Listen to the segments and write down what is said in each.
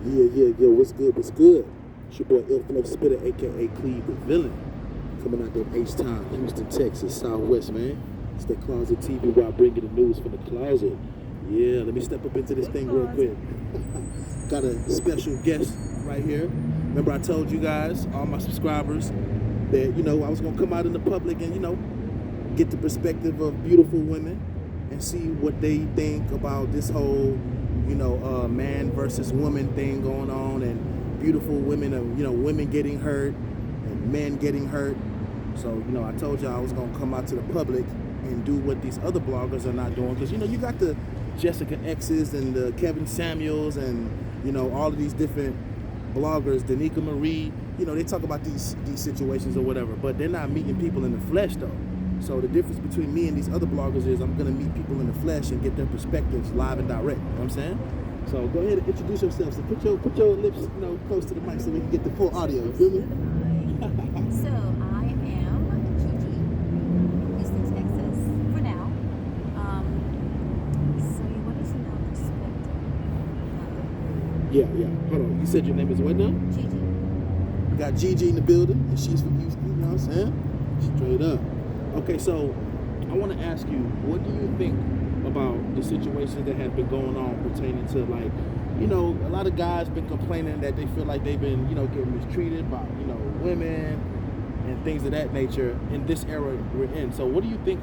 Yeah. What's good? What's good? It's your boy Ilflow Spitter, aka Cleve the Villain, coming out there H-Town, Houston, Texas, Southwest, man. It's the Closet TV where I bring you the news from the closet. Yeah, let me step up into this thing real quick. Got a special guest right here. Remember I told you guys, all my subscribers, that, I was going to come out in the public and, get the perspective of beautiful women and see what they think about this whole, man versus woman thing going on, and beautiful women, women getting hurt and men getting hurt. So, I told y'all I was going to come out to the public and do what these other bloggers are not doing. Because, you got the Jessica X's and the Kevin Samuels and, all of these different bloggers, the neikaMarie, they talk about these situations or whatever, but they're not meeting people in the flesh, though. So the difference between me and these other bloggers is I'm going to meet people in the flesh and get their perspectives live and direct. You know what I'm saying? So go ahead and introduce yourselves. So put your lips, close to the mic so we can get the full audio. You feel me? So I am Gigi, Houston, Texas, for now. So you wanted to know perspective. Yeah. Hold on. You said your name is what now? Gigi. We got Gigi in the building, and she's from Houston. You know what I'm saying? Straight up. Okay, so I want to ask you, what do you think about the situations that have been going on pertaining to, like, a lot of guys been complaining that they feel like they've been, getting mistreated by, women and things of that nature in this era we're in. So what do you think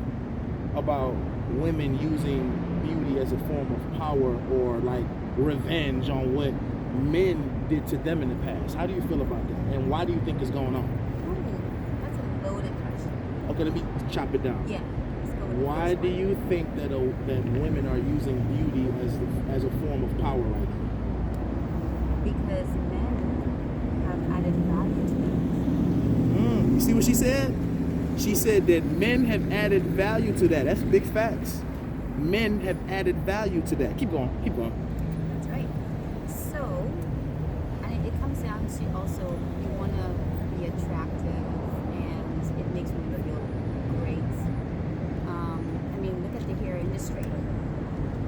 about women using beauty as a form of power or, like, revenge on what men did to them in the past? How do you feel about that? And why do you think it's going on? That's a loaded question. Okay, let me chop it down. Yeah. Let's go with the Why first do one. you think that women are using beauty as a form of power right now? Because men have added value to them. You see what she said? She said that men have added value to that. That's big facts. Men have added value to that. Keep going. That's right. So, and it comes down to also you want to be attractive and it makes women feel great. Look at the hair industry.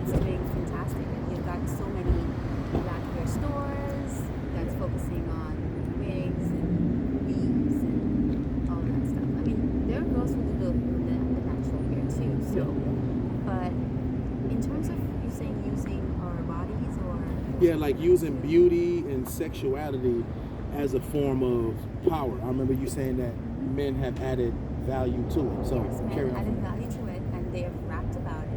It's doing fantastic. You've got so many black hair stores that's focusing on wigs and weaves and all that stuff. There are girls who do the natural hair too. So, but in terms of you saying using our bodies or Like using beauty and sexuality as a form of power. I remember you saying that men have added value to it. So yes, carry men on. added value to it, and they have rapped about it,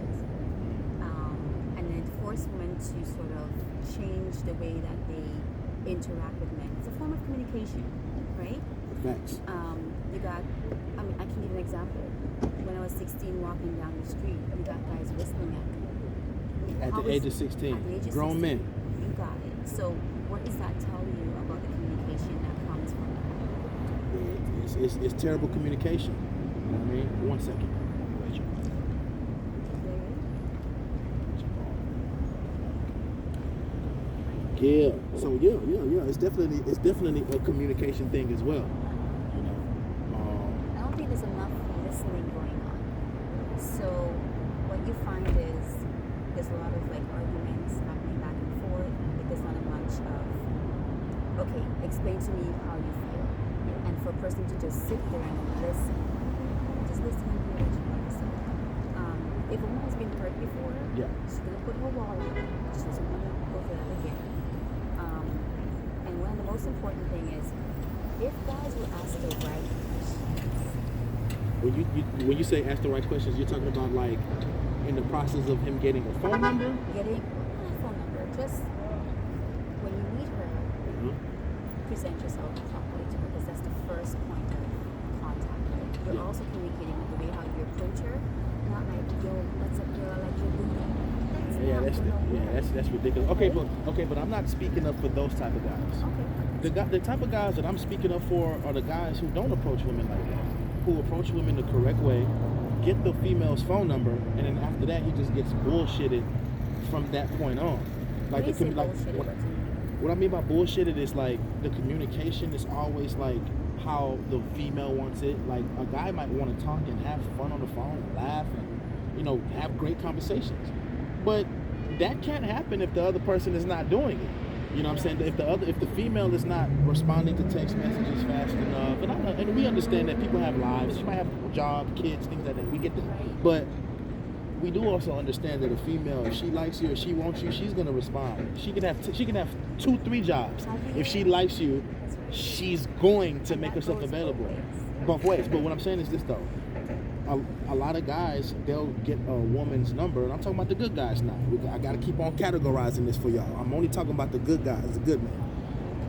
and it forced women to sort of change the way that they interact with men. It's a form of communication, right? Facts. I can give an example. When I was 16, walking down the street, you got guys whistling at me. At the age of 16. Grown men. You got it. So what does that tell you about the communication that comes from that? It's terrible communication. You know what I mean? 1 second. Rachel. Yeah. So yeah. It's definitely a communication thing as well. I don't think there's enough listening going on. So what you find is there's a lot of arguments happening back and forth, but there's not much of, okay, explain to me how you feel. And for a person to just sit there and listen and hear what you have to say. If a woman has been hurt before, she's going to put her wall up. She doesn't want to go through that again. And one of the most important thing is, if guys will ask the right questions. When you say ask the right questions, you're talking about like in the process of him getting a phone number? Getting not a phone number, just when you meet her, present yourself properly to her, because that's the first point of contact. You're also communicating with the way how you approach her, not like, yo, what's up, girl, I like your booty. That's ridiculous. Okay, but I'm not speaking up for those type of guys. Okay. The type of guys that I'm speaking up for are the guys who don't approach women like that, who approach women the correct way, get the female's phone number, and then after that he just gets bullshitted from that point on. Like what I mean by bullshitted is like the communication is always like how the female wants it. Like a guy might want to talk and have fun on the phone, laugh, and have great conversations, but that can't happen if the other person is not doing it. You know what I'm saying? If the female is not responding to text messages fast enough, and we understand that people have lives, she might have a job, kids, things like that. We get that, but we do also understand that a female, if she likes you or she wants you, she's gonna respond. She can have 2, 3 jobs. If she likes you, she's going to make herself available. Both ways. But what I'm saying is this though. A lot of guys, they'll get a woman's number, and I'm talking about the good guys now. I got to keep on categorizing this for y'all. I'm only talking about the good guys, the good men.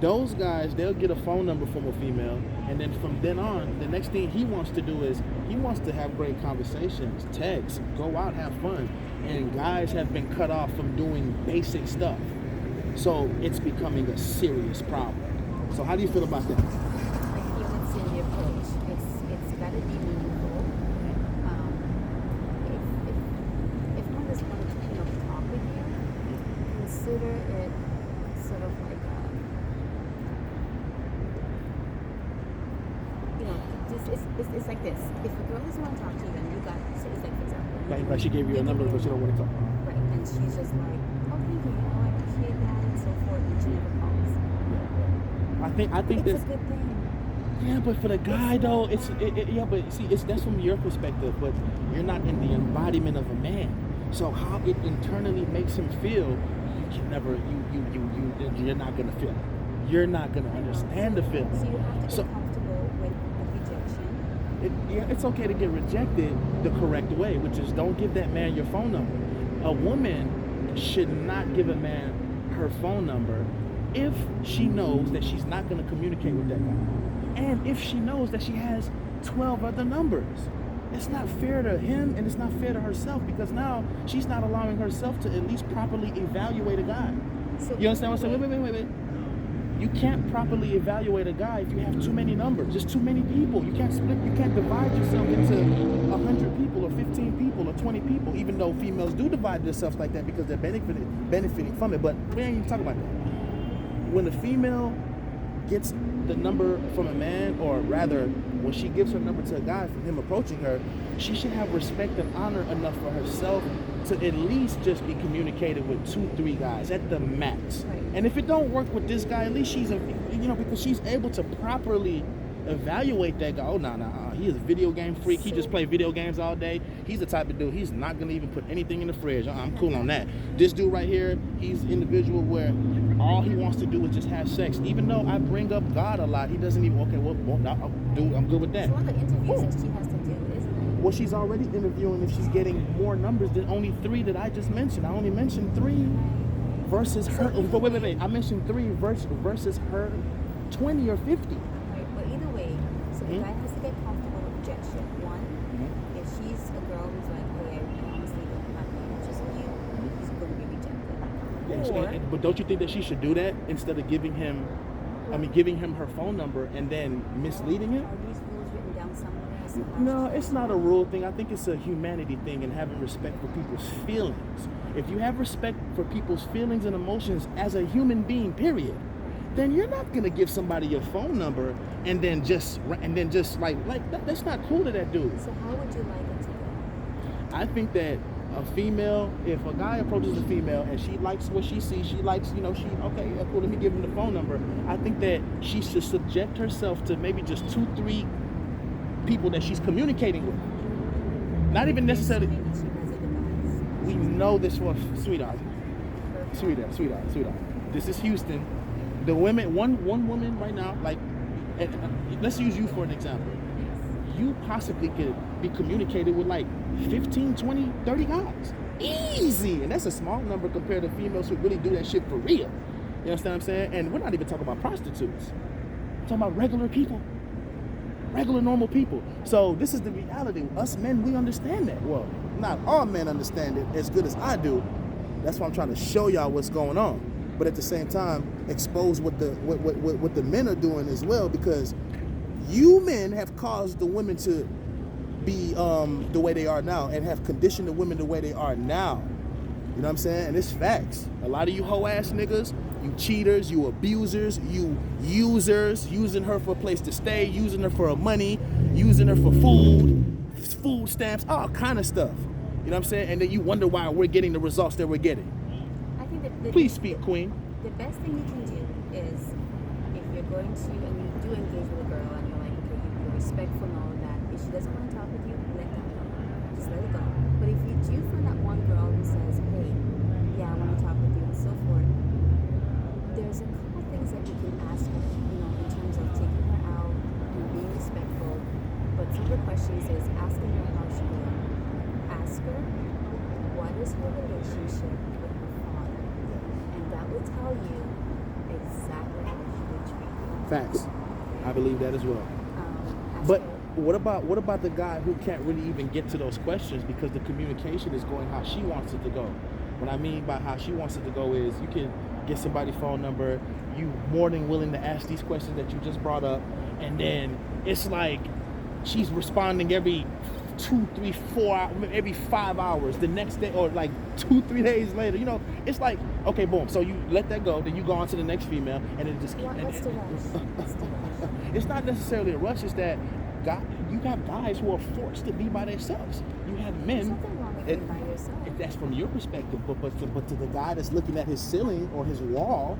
Those guys, they'll get a phone number from a female, and then from then on, the next thing he wants to do is he wants to have great conversations, text, go out, have fun. And guys have been cut off from doing basic stuff. So it's becoming a serious problem. So how do you feel about that? Like you would say the approach. It's got to be meaningful. If one is going to talk with you, consider it sort of like it's like this. If a girl doesn't want to talk to you, then you got, so it's like, for example, Like she gave you a number, but she don't want to talk. Right, and she's just like, oh, thank you, I appreciate that, and so forth, and she never calls. I think it's that's a good thing. Yeah, but for the guy though, but see, that's from your perspective, but you're not in the embodiment of a man. So how it internally makes him feel, you can never, you're not gonna feel it. You're not gonna understand the feeling. So you have to be comfortable with rejection. It's okay to get rejected the correct way, which is don't give that man your phone number. A woman should not give a man her phone number if she knows that she's not going to communicate with that guy. And if she knows that she has 12 other numbers. It's not fair to him and it's not fair to herself, because now she's not allowing herself to at least properly evaluate a guy. So You understand what I'm saying? Wait. You can't properly evaluate a guy if you have too many numbers. Just too many people. You can't divide yourself into 100 people or 15 people or 20 people, even though females do divide themselves like that because they're benefiting from it. But we ain't even talking about that. When a female gets the number from a man, or rather, when she gives her number to a guy from him approaching her, she should have respect and honor enough for herself to at least just be communicated with 2, 3 guys at the max. Right. And if it don't work with this guy, at least she's because she's able to properly evaluate that guy. Oh, no, he is a video game freak. He just plays video games all day. He's the type of dude, he's not going to even put anything in the fridge. I'm cool on that. This dude right here, he's an individual where all he wants to do is just have sex. Even though I bring up God a lot, he doesn't even, I'm good with that. So one of the interviews that she has to do, isn't it? Well, she's already interviewing if she's getting more numbers than only 3 that I just mentioned. I only mentioned 3 versus her. Wait. I mentioned 3 versus her 20 or 50. Right, but either way, so the guy has to get comfortable with rejection. One, if she's a girl who's like, hey, I honestly don't have any interest in you, he's going to be rejected. But don't you think that she should do that instead of giving him her phone number and then misleading him? Are these rules written down somewhere? No, it's not a rule thing. I think it's a humanity thing and having respect for people's feelings. If you have respect for people's feelings and emotions as a human being, period, then you're not gonna give somebody your phone number and then just like that's not cool to that dude. So how would you like it to go? I think that a female, if a guy approaches a female and she likes what she sees, she likes, cool, let me give him the phone number. I think that she should subject herself to maybe just 2, 3 people that she's communicating with. Not even necessarily. We know this for sweetheart. This is Houston. The women, one woman right now, like, let's use you for an example. You possibly could be communicated with like 15, 20, 30 guys. Easy. And that's a small number compared to females who really do that shit for real. You understand what I'm saying? And we're not even talking about prostitutes. We're talking about regular people. Regular, normal people. So this is the reality. Us men, we understand that. Well, not all men understand it as good as I do. That's why I'm trying to show y'all what's going on. But at the same time, expose what the men are doing as well, because you men have caused the women to be the way they are now and have conditioned the women the way they are now. You know what I'm saying? And it's facts. A lot of you hoe ass niggas, you cheaters, you abusers, you users, using her for a place to stay, using her for her money, using her for food stamps, all kind of stuff. You know what I'm saying? And then you wonder why we're getting the results that we're getting. I think that Please speak, Queen. the best thing you can do is, if you're going to, and you do engage with a girl and you're like, okay, you're respectful and all of that, if she doesn't want to talk with you, let that go. Just let it go. But if you do find that one girl who says, hey, yeah, I want to talk with you and so forth, there's a couple things that you can ask her, in terms of taking her out and being respectful. But some of the questions is asking her how she doing. Ask her, what is her relationship with her father? And that will tell you exactly how she would treat you. Facts. I believe that as well. But what about the guy who can't really even get to those questions because the communication is going how she wants it to go? What I mean by how she wants it to go is you can get somebody's phone number, you more than willing to ask these questions that you just brought up, and then it's like she's responding every 2, 3, 4 hours, every 5 hours the next day, or like 2, 3 days later. It's like, okay, boom. So you let that go, then you go on to the next female, and it just What's the rush? It's not necessarily a rush. It's that you have guys who are forced to be by themselves. You have men. There's nothing wrong with being by yourself. If that's from your perspective, but to the guy that's looking at his ceiling or his wall,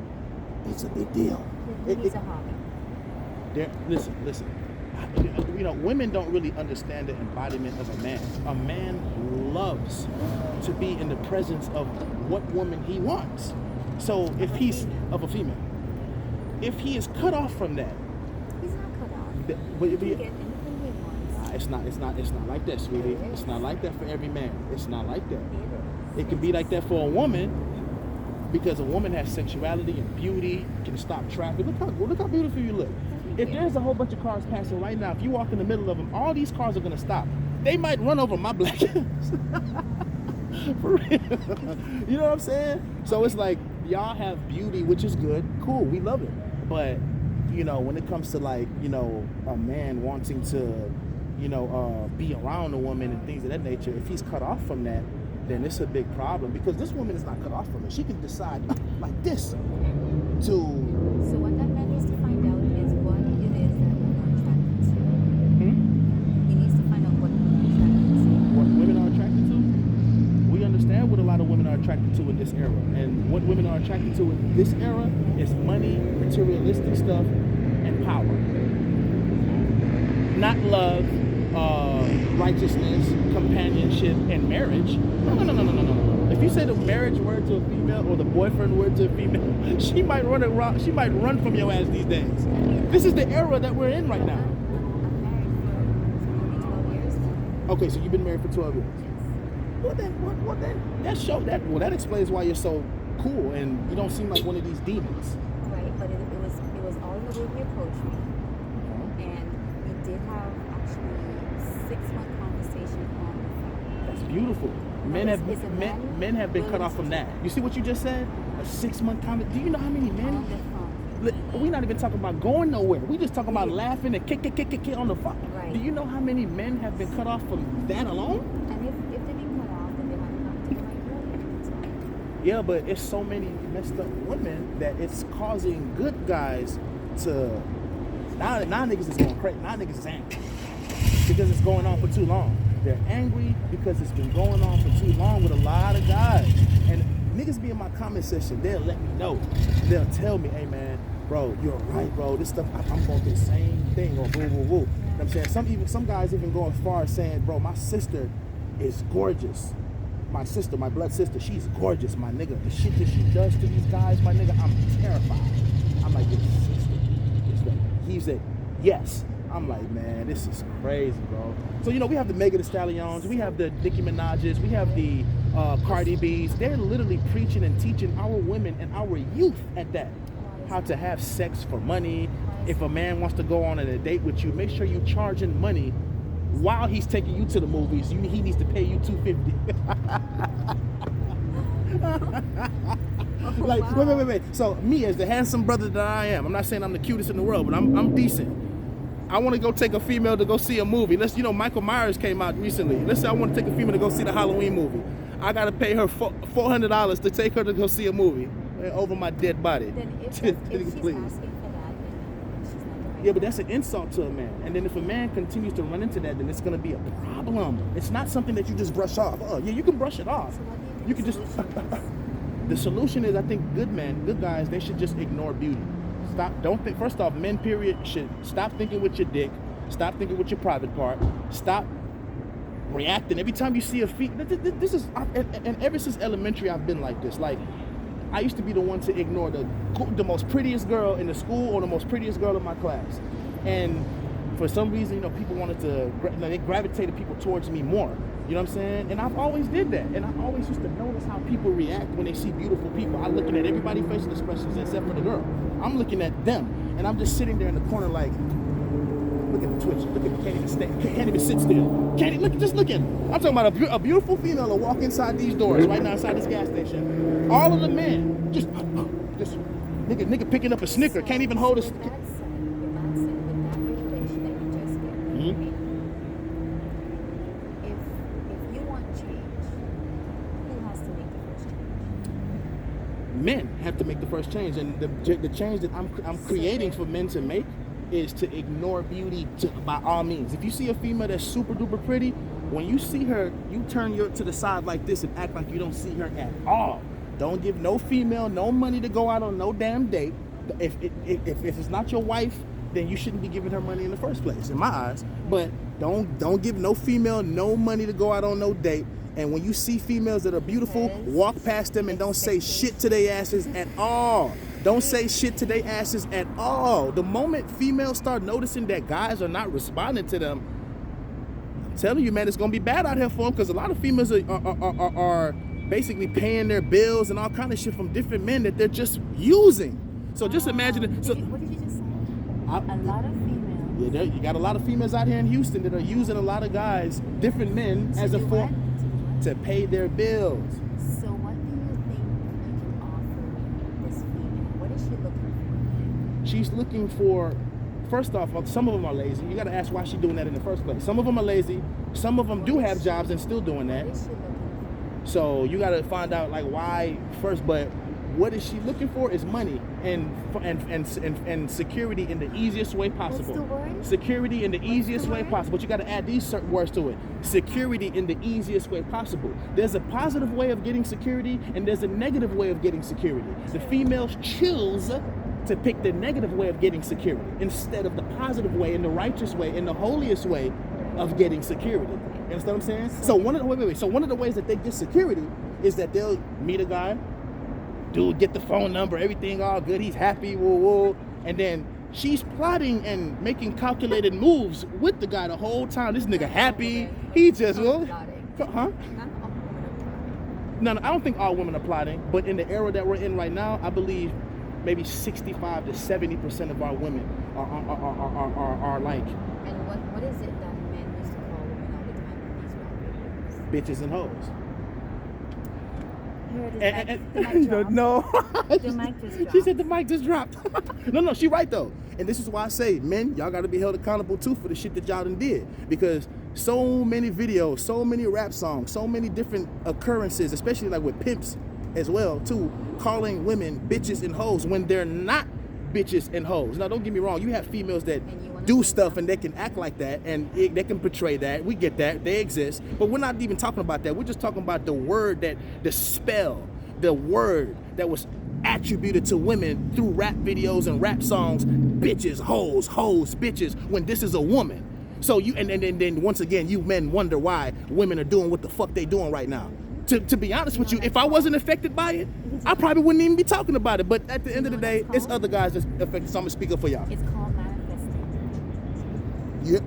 it's a big deal. He needs a hobby. Listen. Women don't really understand the embodiment of a man. A man loves to be in the presence of what woman he wants. So if he's of a female, if he is cut off from that, he's not cut off. But he can get anything he wants. It's not like that, sweetie. It's not like that for every man. It's not like that. It can be like that for a woman, because a woman has sexuality and beauty, can stop traffic. Look how beautiful you look. If there's a whole bunch of cars passing right now, if you walk in the middle of them, all these cars are gonna stop. They might run over my black ass. For real. You know what I'm saying? So it's like, y'all have beauty, which is good. Cool, we love it. But, when it comes to like, a man wanting to, be around a woman and things of that nature, if he's cut off from that, then it's a big problem, because this woman is not cut off from it. She can decide like this to. So what that man needs to find out is what it is that women are attracted to. He needs to find out what women are attracted to. What women are attracted to? We understand what a lot of women are attracted to in this era. And what women are attracted to in this era is money, materialistic stuff, and power. Not love, righteousness, companionship, and marriage. No. If you say the marriage word to a female or the boyfriend word to a female, she might run from your ass these days. This is the era that we're in right now. I'm married for maybe 12 years. Okay, so you've been married for 12 years. Yes. Well then, that explains why you're so cool and you don't seem like one of these demons. Right, but it was all in the way he approached me. And we did have actually 6-month conversation on the phone. That's beautiful. Men have been cut off from that. You see what you just said? A 6-month conversation. Do you know how many men? On the phone. We're not even talking about going nowhere. We just talking about laughing and kick on the phone. Right. Do you know how many men have been cut off from that alone? And if they've been cut off, then they might not take my girl. Yeah, but it's so many messed up women that it's causing good guys to. Now niggas is going crazy. Now niggas is angry because it's going on for too long. They're angry because it's been going on for too long with a lot of guys. And niggas be in my comment section, they'll let me know. They'll tell me, hey man, bro, you're right, bro. This stuff, I'm going through the same thing, or woo, woo, woo. You know what I'm saying? Some guys even go as far as saying, bro, my sister is gorgeous. My sister, my blood sister, she's gorgeous, my nigga. The shit that she does to these guys, my nigga, I'm terrified. I'm like, your sister is what? He said, yes. I'm like, man, this is crazy, bro. So, we have the Megan Thee Stallions, we have the Nicki Minaj's, we have the Cardi B's. They're literally preaching and teaching our women and our youth at that how to have sex for money. If a man wants to go on a date with you, make sure you charging money while he's taking you to the movies. He needs to pay you $250. Like, wow. Wait. So me, as the handsome brother that I am, I'm not saying I'm the cutest in the world, but I'm decent. I want to go take a female to go see a movie. Michael Myers came out recently. Let's say I want to take a female to go see the Halloween movie. I got to pay her $400 to take her to go see a movie over my dead body. Then if she's asking for that, then she's not the right. Yeah, but that's an insult to a man. And then if a man continues to run into that, then it's going to be a problem. It's not something that you just brush off. Oh, yeah, you can brush it off. So what do You can just... solution is? The solution is, I think, good guys, they should just ignore beauty. Don't think. First off, men, period, should stop thinking with your dick. Stop thinking with your private part. Stop reacting every time you see a feet. This is, and ever since elementary, I've been like this. Like, I used to be the one to ignore the most prettiest girl in the school or the most prettiest girl in my class, and for some reason, people wanted to, they gravitated people towards me more. You know what I'm saying? And I've always did that. And I always used to notice how people react when they see beautiful people. I'm looking at everybody's facial expressions except for the girl. I'm looking at them. And I'm just sitting there in the corner like, look at the twitch. Look at, can't even sit still. Just look at it. I'm talking about a beautiful female will walk inside these doors right now inside this gas station. All of the men, just nigga picking up a Snicker, can't even hold a... Men have to make the first change, and the change that I'm creating for men to make is to ignore beauty by all means. If you see a female that's super duper pretty, when you see her, you turn to the side like this and act like you don't see her at all. Don't give no female no money to go out on no damn date. If it's not your wife, then you shouldn't be giving her money in the first place, in my eyes. But don't give no female no money to go out on no date. And when you see females that are beautiful, walk past them and don't say shit to their asses at all. Don't say shit to their asses at all. The moment females start noticing that guys are not responding to them, I'm telling you, man, it's going to be bad out here for them, because a lot of females are basically paying their bills and all kind of shit from different men that they're just using. So just imagine it. So, what did you just say? A lot of females. Yeah, you got a lot of females out here in Houston that are using a lot of guys, different men, as a form to pay their bills. So what do you think you can offer this female? What is she looking for? She's looking for, first off, some of them are lazy. You got to ask why she's doing that in the first place. Some of them are lazy. Some of them do have jobs and still doing that. What is she looking for? So you got to find out like why first, but what is she looking for is money and security in the easiest way possible. What's the word? Security in the easiest way possible. But you got to add these certain words to it. Security in the easiest way possible. There's a positive way of getting security and there's a negative way of getting security. The females choose to pick the negative way of getting security instead of the positive way and the righteous way and the holiest way of getting security. You understand what I'm saying? So one of the ways that they get security is that they'll meet a guy, dude, get the phone number, everything all good, he's happy, whoa, and then she's plotting and making calculated moves with the guy the whole time. This nigga happy, he just, huh? No, I don't think all women are plotting, but in the era that we're in right now, I believe maybe 65 to 70% of our women are like. And what is it that men used to call women all the time in these rap videos? Bitches and hoes. No. The mic just dropped. She said the mic just dropped. No, she right though. And this is why I say, men, y'all got to be held accountable too for the shit that y'all done did. Because so many videos, so many rap songs, so many different occurrences, especially like with pimps as well too, calling women bitches and hoes when they're not bitches and hoes. Now don't get me wrong, you have females that do stuff and they can act like that and they can portray that. We get that, they exist, but we're not even talking about that. We're just talking about the word, the word that was attributed to women through rap videos and rap songs. Bitches, hoes, bitches, when this is a woman. So you and then once again you men wonder why women are doing what the fuck they doing right now. To be honest with you, if I wasn't affected by it, I probably wouldn't even be talking about it. But at the end of the day, it's other guys that's affected. So I'm gonna speak up for y'all. It's called manifesting. Yep.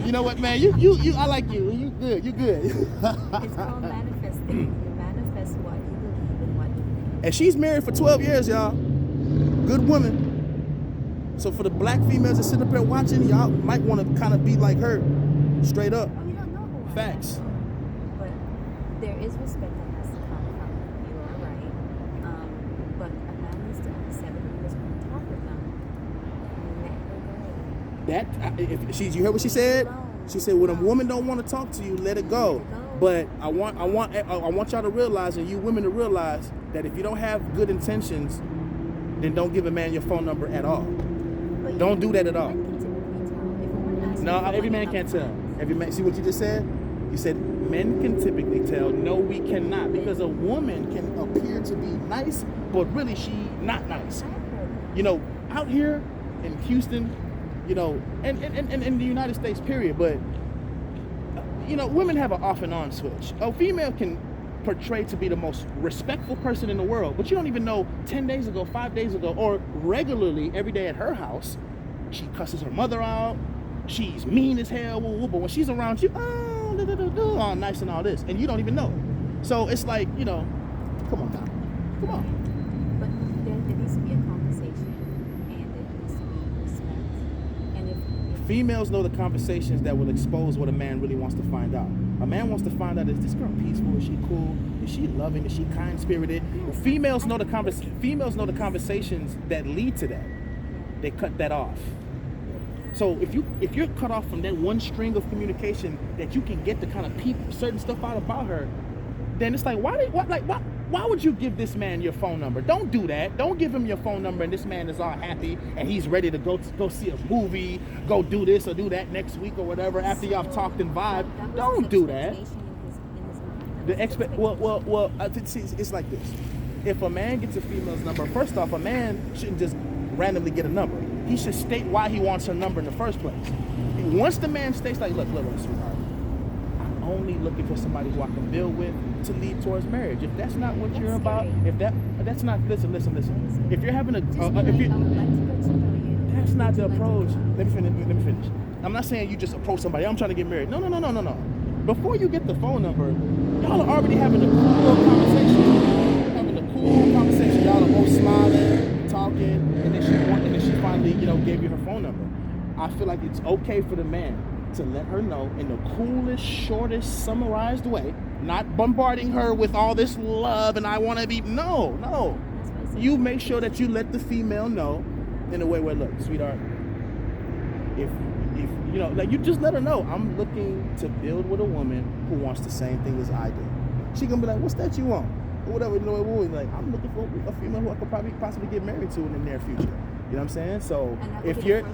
You know what, man? You I like you. You good. It's called manifesting. You manifest what you believe and what you think. And she's married for 12 years, y'all. Good woman. So for the black females that sit up here watching, y'all might want to kind of be like her, straight up. Oh, you don't know who Facts. But there is respect that has to come from it. You are right. But a man needs to accept that he was going to talk with them. Let her go. You heard what she said? She said, when a woman don't want to talk to you, let it go. But I want y'all to realize, and you women to realize, that if you don't have good intentions, then don't give a man your phone number at all. Don't do that at all. No, every man can't tell. Every man. See what you just said? You said men can typically tell, no, we cannot, because a woman can appear to be nice, but really she not nice. You know, out here in Houston, you know, and in the United States, period, but, you know, women have an off and on switch. A female can portray to be the most respectful person in the world, but you don't even know 10 days ago, 5 days ago, or regularly every day at her house, she cusses her mother out, she's mean as hell, but when she's around you, all nice and all this, and you don't even know. So it's like, you know, come on now, come on. But there needs to be a conversation, and there needs to be respect. And if females know the conversations that will expose what a man really wants to find out. A man wants to find out, is this girl peaceful? Is she cool? Is she loving? Is she kind-spirited? Females know the conversations that lead to that. They cut that off. So if you're cut off from that one string of communication that you can get to kind of peep certain stuff out about her, then it's like, why would you give this man your phone number? Don't do that. Don't give him your phone number and this man is all happy and he's ready to go see a movie, go do this or do that next week or whatever after y'all talked and vibe. Don't do that. It's like this. If a man gets a female's number, first off, a man shouldn't just randomly get a number. He should state why he wants her number in the first place. Once the man states, like, look, sweetheart, I'm only looking for somebody who I can build with to lead towards marriage. If that's not what you're about, that's not, listen. If you're having that's not the approach. Let me finish. I'm not saying you just approach somebody, I'm trying to get married. No. Before you get the phone number, y'all are already having a cool conversation. Y'all are both smiling, talking, and then she finally, you know, gave you her phone number. I feel like it's okay for the man to let her know in the coolest, shortest, summarized way, not bombarding her with all this love and I want to be, no. You make sure that you let the female know in a way where, look, sweetheart, if you know, like, you just let her know, I'm looking to build with a woman who wants the same thing as I do. She gonna be like, what's that you want? Or whatever, you know, like, I'm looking for a female who I could probably possibly get married to in the near future. You know what I'm saying? So if you're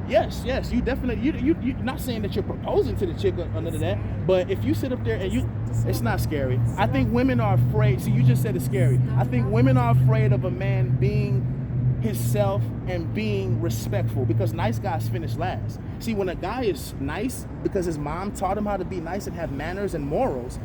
yes, you definitely, you're not saying that you're proposing to the chick or none of that, but if you sit up there and it's not scary. I think women are afraid. See, you just said it's scary. I think women are afraid of a man being himself and being respectful, because nice guys finish last. See, when a guy is nice because his mom taught him how to be nice and have manners and morals,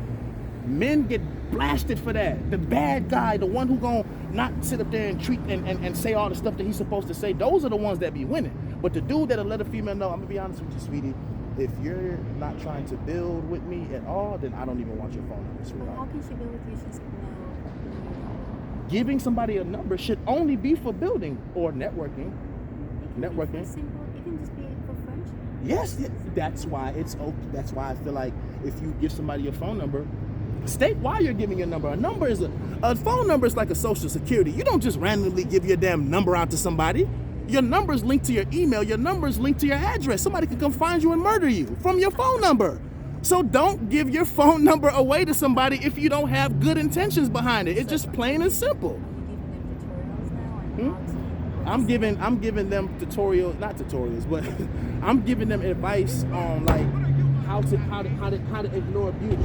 men get blasted for that. The bad guy, the one who gonna not sit up there and treat and say all the stuff that he's supposed to say, those are the ones that be winning. But the dude that'll let a female know, I'm gonna be honest with you, sweetie, if you're not trying to build with me at all, then I don't even want your phone number, sweetheart. How can she build with you? She's no. Giving somebody a number should only be for building or networking. It can just be for friendship. Yes, that's why it's okay. That's why I feel like if you give somebody your phone number, state why you're giving your number. A phone number is like a social security. You don't just randomly give your damn number out to somebody. Your number is linked to your email. Your number is linked to your address. Somebody can come find you and murder you from your phone number. So don't give your phone number away to somebody if you don't have good intentions behind it. It's just plain and simple. I'm giving them tutorials, not tutorials, but I'm giving them advice on like how to ignore abuse.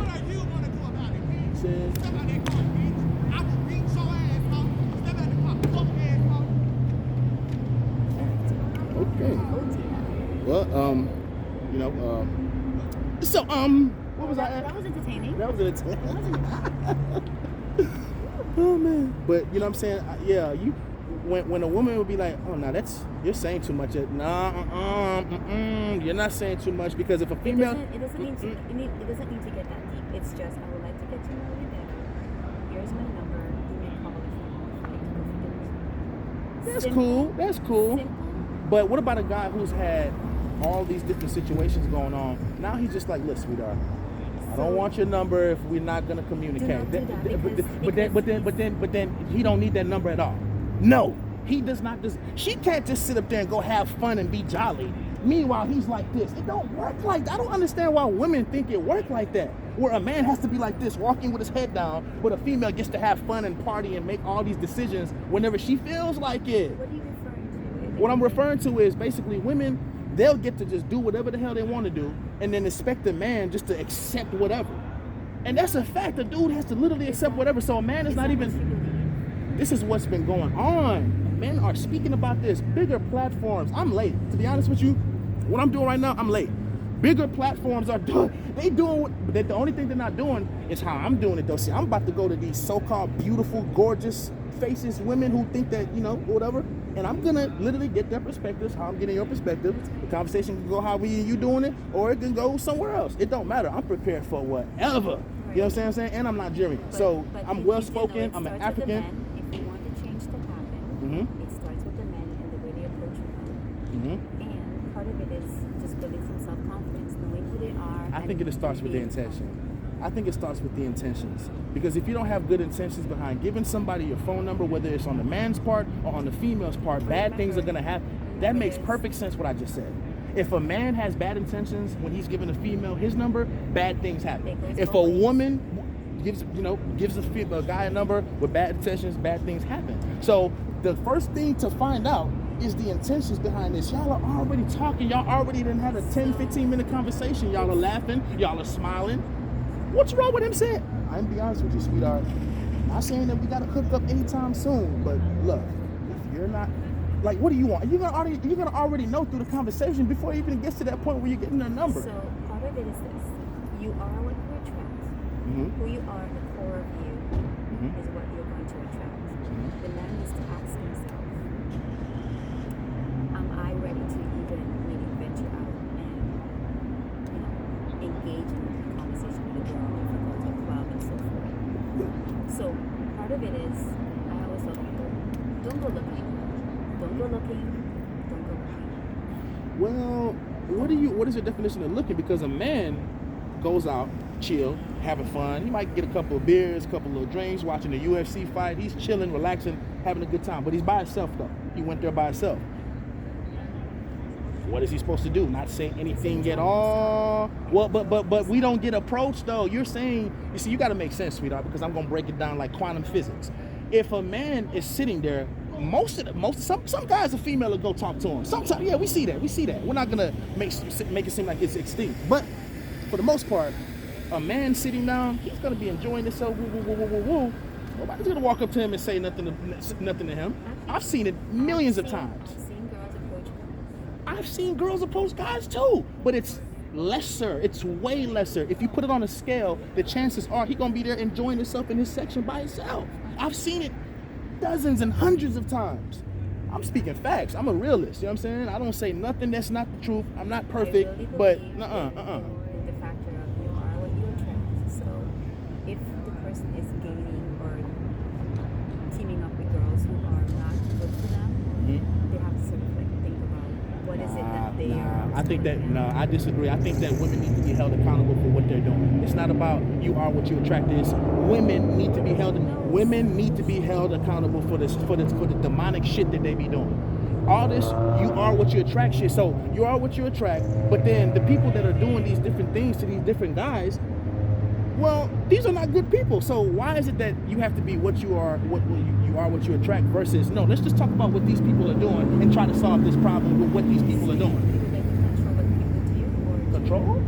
Okay. Well, you know, so what was I at? That was entertaining. That was entertaining. Oh man. But you know what I'm saying? Yeah, you when a woman would be like, oh no, you're saying too much. You're not saying too much, because if a female, it doesn't need to get that deep. It's just, I would like to get to know you better. Here's my number. You may call if you that's cool. That's cool. Simple. But what about a guy who's had all these different situations going on? Now he's just like, look, sweetheart, I don't want your number if we're not gonna communicate. But then he don't need that number at all. No, he does not. She can't just sit up there and go have fun and be jolly. Meanwhile, he's like this. It don't work like that. I don't understand why women think it works like that, where a man has to be like this, walking with his head down, but a female gets to have fun and party and make all these decisions whenever she feels like it. What are you referring to? What I'm referring to is basically women they'll get to just do whatever the hell they want to do and then expect a man just to accept whatever. And that's a fact. A dude has to literally accept whatever. So a man is not even... This is what's been going on. Men are speaking about this. Bigger platforms. I'm late. To be honest with you, what I'm doing right now, I'm late. Bigger platforms are doing... They doing... The only thing they're not doing is how I'm doing it, though. See, I'm about to go to these so-called beautiful, gorgeous faces, women who think that, you know, whatever. And I'm going to literally get their perspectives, how I'm getting your perspective. The conversation can go how we and you doing it, or it can go somewhere else. It don't matter. I'm prepared for whatever. You know what I'm saying? And I'm Nigerian. So I'm well-spoken. I'm an African. If you want the change to happen, it starts with the men and the way they approach women. And part of it is just building some self-confidence, knowing who they are. I think it starts with the intention. I think it starts with the intentions. Because if you don't have good intentions behind giving somebody your phone number, whether it's on the man's part or on the female's part, bad things are going to happen. That makes perfect sense what I just said. If a man has bad intentions when he's giving a female his number, bad things happen. If a woman gives a guy a number with bad intentions, bad things happen. So the first thing to find out is the intentions behind this. Y'all are already talking. Y'all already done had a 10, 15-minute conversation. Y'all are laughing. Y'all are smiling. What's wrong with him saying? I'm be honest with you, sweetheart. Not saying that we got to hook up anytime soon, but look, if you're not... Like, what do you want? You're gonna already know through the conversation before it even gets to that point where you're getting their number. So part of it is this: you are what you attract. Who you are, the core of you, is what you're going to attract. The man needs to ask himself: am I ready to even maybe venture out and engage in a conversation with a girl, if we go to a club and so forth? So part of it is, I always tell people, don't go looking. Don't go looking. Don't go looking. Well, what is your definition of looking? Because a man goes out, chill, having fun. He might get a couple of beers, a couple of little drinks, watching a UFC fight. He's chilling, relaxing, having a good time. But he's by himself, though. He went there by himself. What is he supposed to do? Not say anything at all? Well, but we don't get approached, though. You're saying, you see, you got to make sense, sweetheart, because I'm going to break it down like quantum physics. If a man is sitting there, some guys, a female will go talk to him. Sometimes, yeah, we see that. We're not gonna make it seem like it's extinct, but for the most part, a man sitting down, he's gonna be enjoying himself. Woo. Nobody's gonna walk up to him and say nothing to him. I've seen it millions of times. I've seen girls approach guys too, but it's lesser. It's way lesser. If you put it on a scale, the chances are he's gonna be there enjoying himself in his section by himself. I've seen it dozens and hundreds of times. I'm speaking facts. I'm a realist. You know what I'm saying? I don't say nothing that's not the truth. I'm not perfect, but the factor of you are what you attract. So if the person is gaining or teaming up with girls who are not good for them, they have to sort of like think about what is it that they are. I disagree. I think that women need to be held accountable for what they're doing. It's not about you are what you attract. Is women need to be held accountable for the demonic shit that they be doing. All this you are what you attract shit. So you are what you attract, but then the people that are doing these different things to these different guys, well, these are not good people. So why is it that you have to be what you are, what you attract versus, no, let's just talk about what these people are doing and try to solve this problem with what these people are doing. Control?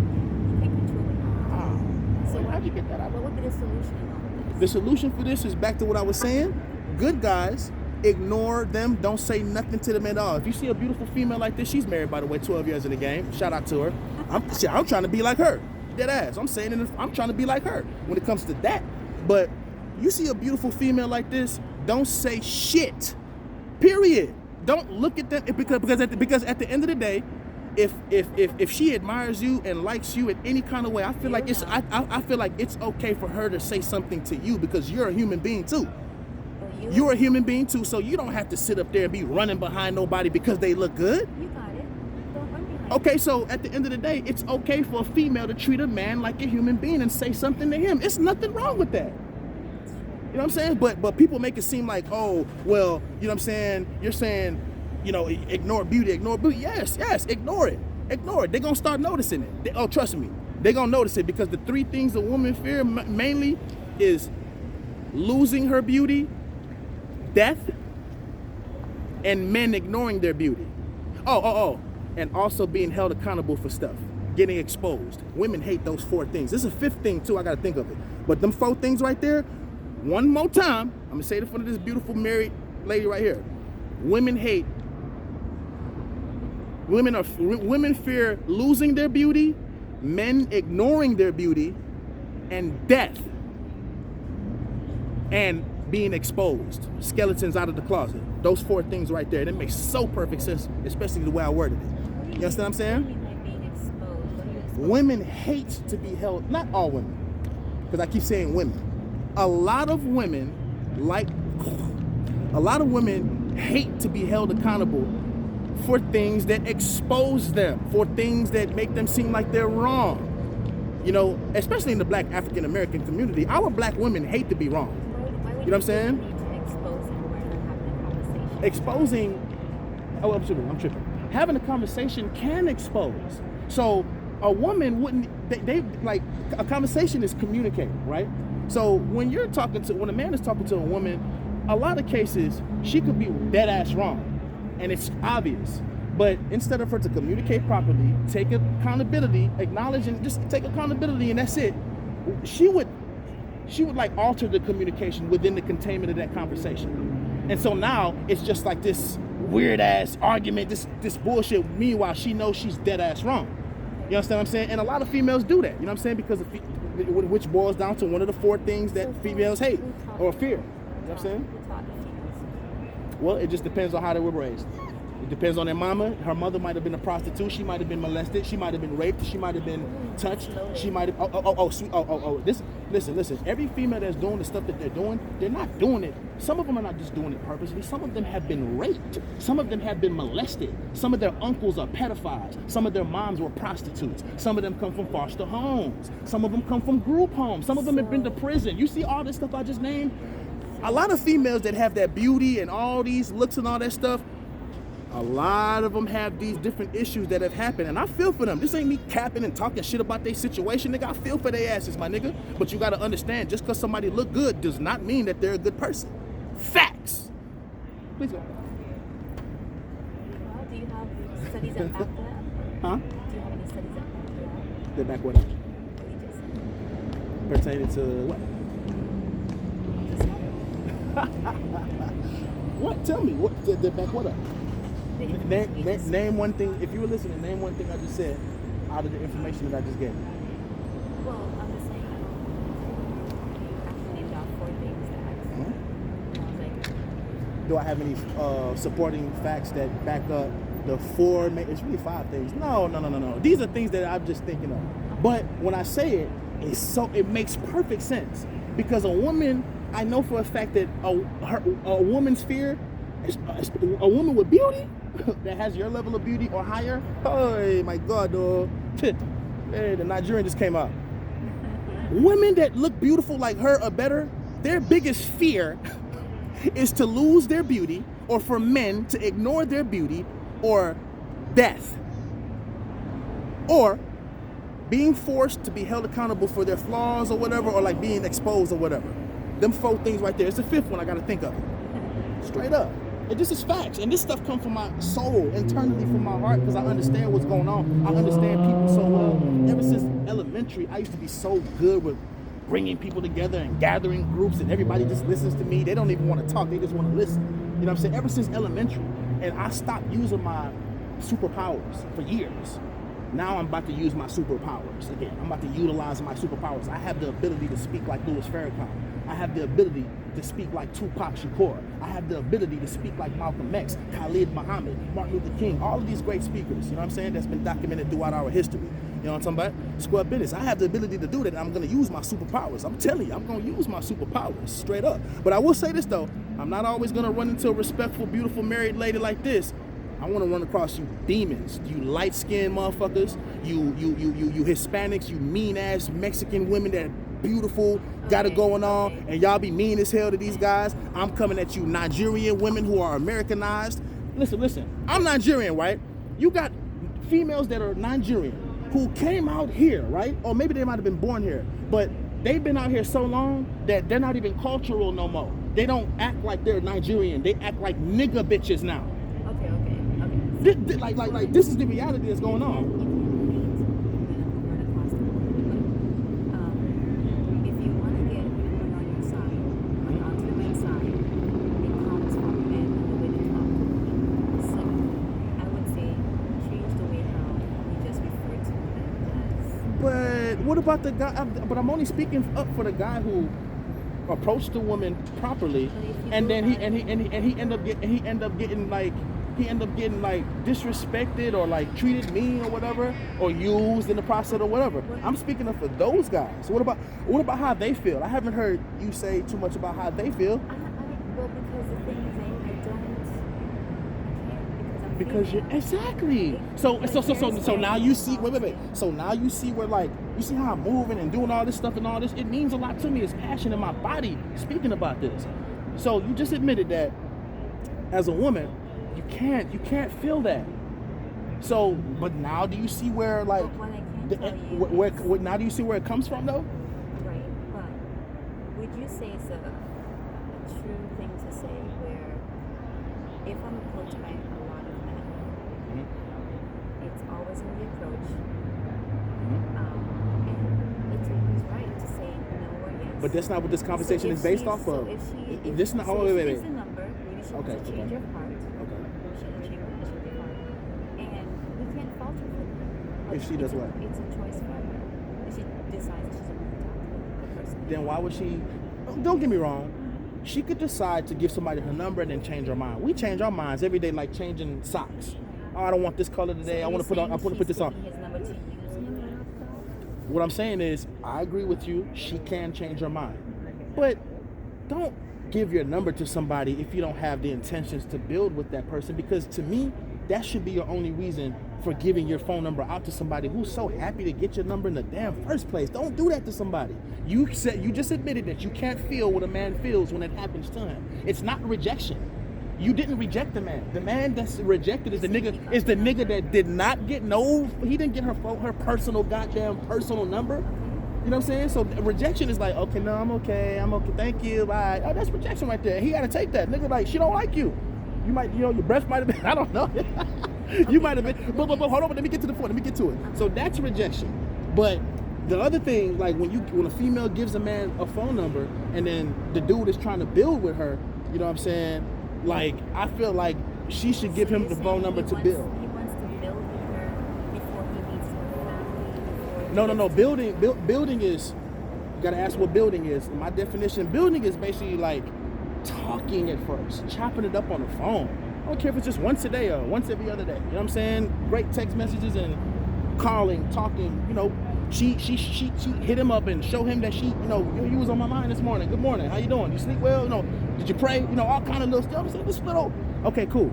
So how'd you get that out? What would be the solution in all of this? The solution for this is back to what I was saying. Good guys, ignore them. Don't say nothing to them at all. If you see a beautiful female like this, she's married, by the way, 12 years in the game. Shout out to her. I'm trying to be like her. Dead ass. I'm saying it. I'm trying to be like her when it comes to that. But you see a beautiful female like this, don't say shit. Period. Don't look at them because at the end of the day, if she admires you and likes you in any kind of way, I feel like it's okay for her to say something to you because you're a human being too. You're a human being too, so you don't have to sit up there and be running behind nobody because they look good. You got it. Don't run behind. Okay, so at the end of the day, it's okay for a female to treat a man like a human being and say something to him. It's nothing wrong with that. You know what I'm saying? But people make it seem like, oh, well, you know what I'm saying? You're saying, you know, ignore beauty. Yes, ignore it. They're going to start noticing it. Trust me. They're going to notice it because the three things a woman fear mainly is losing her beauty, death, and men ignoring their beauty. and also being held accountable for stuff, getting exposed. Women hate those 4 things. This is a 5th thing too, I gotta think of it. But them 4 things right there, one more time, I'm gonna say it in front of this beautiful married lady right here. Women fear losing their beauty, men ignoring their beauty, and death, and being exposed, skeletons out of the closet. Those 4 things right there. That makes so perfect sense, especially the way I worded it. You understand what I'm saying? What do you mean by being exposed? What are you exposed? Women hate to be held, not all women, because I keep saying women. A lot of women hate to be held accountable for things that expose them, for things that make them seem like they're wrong. You know, especially in the Black African American community, our Black women hate to be wrong. Why would You know what I'm saying? need to expose and we're not having a conversation? Exposing, I'm tripping. Having a conversation can expose. So a woman wouldn't, they like, a conversation is communicating, right? So when a man is talking to a woman, a lot of cases, she could be dead ass wrong. And it's obvious. But instead of her to communicate properly, take accountability, acknowledge and just take accountability, and that's it, she would like alter the communication within the containment of that conversation. And so now it's just like this weird ass argument, this bullshit. Meanwhile, she knows she's dead ass wrong. You understand what I'm saying? And a lot of females do that. You know what I'm saying? Because which boils down to one of the 4 things that females hate or fear. You know what I'm saying? Well, it just depends on how they were raised. It depends on their mama. Her mother might have been a prostitute. She might have been molested. She might have been raped. She might have been touched. She might have. Listen. Every female that's doing the stuff that they're not doing it. Some of them are not just doing it purposely. Some of them have been raped. Some of them have been molested. Some of their uncles are pedophiles. Some of their moms were prostitutes. Some of them come from foster homes. Some of them come from group homes. Some of them have been to prison. You see all this stuff I just named? A lot of females that have that beauty and all these looks and all that stuff, a lot of them have these different issues that have happened, and I feel for them. This ain't me capping and talking shit about their situation, nigga. I feel for their asses, my nigga. But you gotta understand, just because somebody look good does not mean that they're a good person. Facts. Please go. Well, do you have studies that back that up? Huh? Do you have any studies that back that up? They're back what up? What you just said? Pertaining to what? What? Tell me. What? They're back what up? Name one thing. If you were listening, name one thing I just said out of the information that I just gave you. Well, I'm just saying, you actually named off 4 things that I was like, Do I have any supporting facts that back up the 4? It's really 5 things. No. These are things that I'm just thinking of. But when I say it, it makes perfect sense, because a woman, I know for a fact that a woman's fear, a woman with beauty that has your level of beauty or higher. Oh my God, dog. Hey, the Nigerian just came out. Women that look beautiful like her or better, their biggest fear is to lose their beauty, or for men to ignore their beauty, or death, or being forced to be held accountable for their flaws or whatever, or like being exposed or whatever. Them 4 things right there. It's the 5th one I gotta think of. Straight up. And this is facts. And this stuff comes from my soul, internally from my heart, because I understand what's going on. I understand people so well. Ever since elementary, I used to be so good with bringing people together and gathering groups, and everybody just listens to me. They don't even want to talk. They just want to listen. You know what I'm saying? Ever since elementary. And I stopped using my superpowers for years. Now I'm about to use my superpowers again. I'm about to utilize my superpowers. I have the ability to speak like Louis Farrakhan. I have the ability to speak like Tupac Shakur. I have the ability to speak like Malcolm X, Khalid Muhammad, Martin Luther King, all of these great speakers, you know what I'm saying, that's been documented throughout our history. You know what I'm talking about? Square business. I have the ability to do that, and I'm going to use my superpowers. I'm telling you, I'm going to use my superpowers, straight up. But I will say this, though. I'm not always going to run into a respectful, beautiful, married lady like this. I want to run across you demons, you light-skinned motherfuckers, you Hispanics, you mean-ass Mexican women that are beautiful, got it going on, and y'all be mean as hell to these guys. I'm coming at you Nigerian women who are Americanized. Listen, I'm Nigerian, right? You got females that are Nigerian who came out here, right? Or maybe they might have been born here, but they've been out here so long that they're not even cultural no more. They don't act like they're Nigerian. They act like nigga bitches now. Okay. Like this is the reality that's going on. You can't hate women across the board. But if you want to get women on your side, onto the men's side, it comes from men and the way they talk. So I would say change the way how you just refer to them as. But what about the guy? But I'm only speaking up for the guy who approached the woman properly, and then he end up getting like disrespected or like treated mean or whatever, or used in the process or whatever. I'm speaking up for those guys. So what about how they feel? I haven't heard you say too much about how they feel. Well, because the thing is, I can't Because you're exactly. So now you see. Wait. So now you see where like you see how I'm moving and doing all this stuff and all this. It means a lot to me. It's passion in my body speaking about this. So you just admitted that as a woman, you can't feel that. So, but now do you see where like what I can tell you where now do you see where it comes from though? Right, but would you say it's a true thing to say where if I'm approached by a lot of men, it's always in the approach, and it's always right to say no or yes. But that's not what this conversation is based off of. If This not. so Wait. if she's the number, maybe she wants to change your heart. She has to change your heart, and we can't fault her for that. If she does what? It's a choice for her. If she decides that she's going to talk to the person. Then why would she? Don't get me wrong. She could decide to give somebody her number and then change her mind. We change our minds every day, like changing socks. Oh, I don't want this color today. I want to put on. I want to put this on. His number to use him. What I'm saying is, I agree with you. She can change her mind, but don't give your number to somebody if you don't have the intentions to build with that person. Because to me, that should be your only reason for giving your phone number out to somebody who's so happy to get your number in the damn first place. Don't do that to somebody. You just admitted that you can't feel what a man feels when it happens to him. It's not rejection. You didn't reject the man. The man that's rejected is the nigga that did not get he didn't get her personal number. You know what I'm saying? So rejection is like, okay, no, I'm okay, thank you, bye. Oh, that's rejection right there. He got to take that. Nigga, like, she don't like you. You might, your breath might have been, I don't know. You might have been, but hold on, let me get to the point. Let me get to it. So that's rejection. But the other thing, like when a female gives a man a phone number and then the dude is trying to build with her, you know what I'm saying? Like, I feel like she should give him the phone number to build. He wants to build with her before he meets her family. No. Building is, you gotta ask what building is. My definition, building is basically like talking at first, chopping it up on the phone. I don't care if it's just once a day or once every other day. You know what I'm saying? Great text messages and calling, talking. You know, she hit him up and show him that you was on my mind this morning. Good morning. How you doing? You sleep well? You know, did you pray? You know, all kind of little stuff. So this little, okay, cool.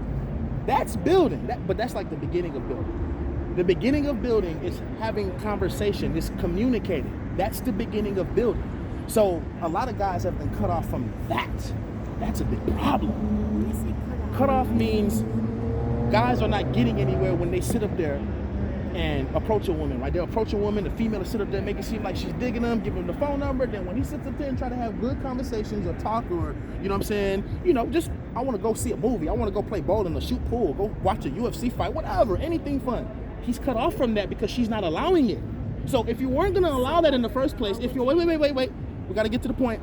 That's building. But that's like the beginning of building. The beginning of building is having conversation. It's communicating. That's the beginning of building. So a lot of guys have been cut off from that. That's a big problem. Cut off means guys are not getting anywhere when they sit up there and approach a woman, right? They'll approach a woman, the female will sit up there, make it seem like she's digging them, give him the phone number. Then when he sits up there and try to have good conversations or talk or, you know what I'm saying, just, I want to go see a movie. I want to go play bowling or shoot pool, go watch a UFC fight, whatever, anything fun. He's cut off from that because she's not allowing it. So if you weren't going to allow that in the first place, if you're, wait, we got to get to the point.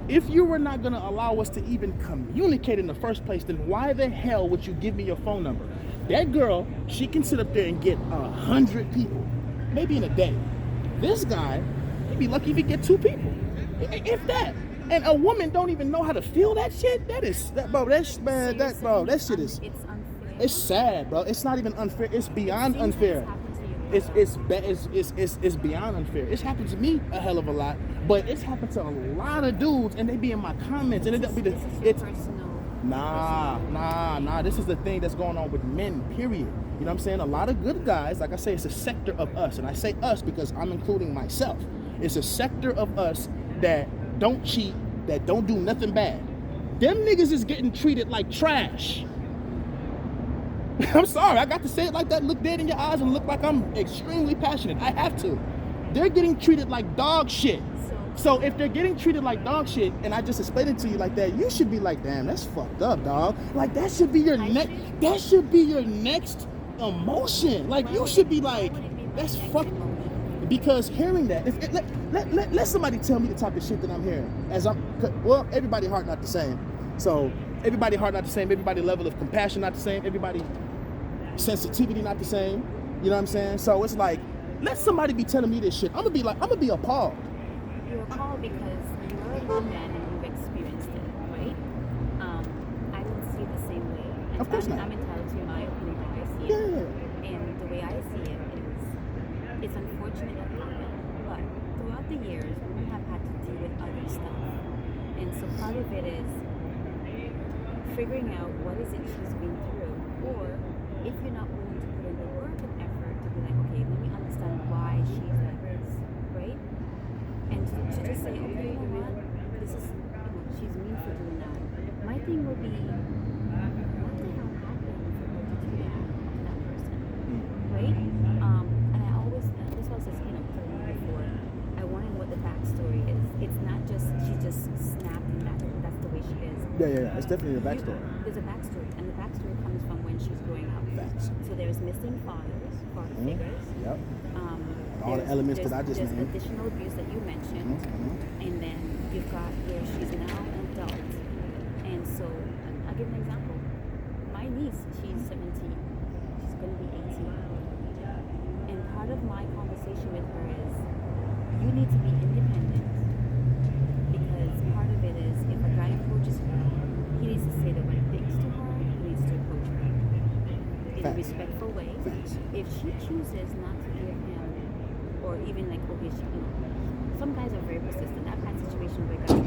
If you were not going to allow us to even communicate in the first place, then why the hell would you give me your phone number? That girl, she can sit up there and get 100 people, maybe in a day. This guy, he'd be lucky if he get 2 people, if that. And a woman don't even know how to feel that shit. That shit is. It's unfair. It's sad, bro. It's not even unfair. It's beyond unfair. It's beyond unfair. It's happened to me a hell of a lot, but it's happened to a lot of dudes, and they be in my comments, and it's nah. This is the thing that's going on with men, period. You know what I'm saying? A lot of good guys, like I say, it's a sector of us, and I say us because I'm including myself. It's a sector of us that don't cheat, that don't do nothing bad. Them niggas is getting treated like trash. I'm sorry, I got to say it like that, look dead in your eyes and look like I'm extremely passionate. I have to. They're getting treated like dog shit. So if they're getting treated like dog shit, and I just explained it to you like that, you should be like, damn, that's fucked up, dog. Like that should be your next. That should be your next emotion. Like you should be like, that's fucked. Because hearing that, let somebody tell me the type of shit that I'm hearing. Well, everybody heart not the same. So everybody heart not the same. Everybody level of compassion not the same. Everybody sensitivity not the same. You know what I'm saying? So it's like, let somebody be telling me this shit. I'm gonna be appalled. You're appalled because you're a grown man and you've experienced it, right? I don't see it the same way. And Of course not. I'm entitled to my opinion how I see it. Yeah. And the way I see it is, it's unfortunate that it happened, but throughout the years, women have had to deal with other stuff. And so part of it is figuring out what is it she's been through, or if you're not willing to put in the work and effort to be like, okay, let me understand why she's like this, right? And to just say, okay, you know what, this is, she's mean for doing that. My thing would be, what the hell happened for her to do that to that person, right? And I always, this was just, telling you before, I want to know what the backstory is. It's not just, she just snapped and that's the way she is. Yeah. It's definitely a backstory. There's a backstory, and the backstory comes from when she's growing up. Facts. So there's missing father figures. Yep. All the elements that I just There's named. additional abuse that you mentioned, and then you've got where she's now an adult. And so, I'll give an example. My niece, she's 17. She's going to be 18. And part of my conversation with her is, you need to be independent. Because part of it is, if a guy approaches her, he needs to say the right things to her, he needs to approach her in a respectful way. If she chooses not to give him, or even like, okay, some guys are very persistent. I've had situations where guys are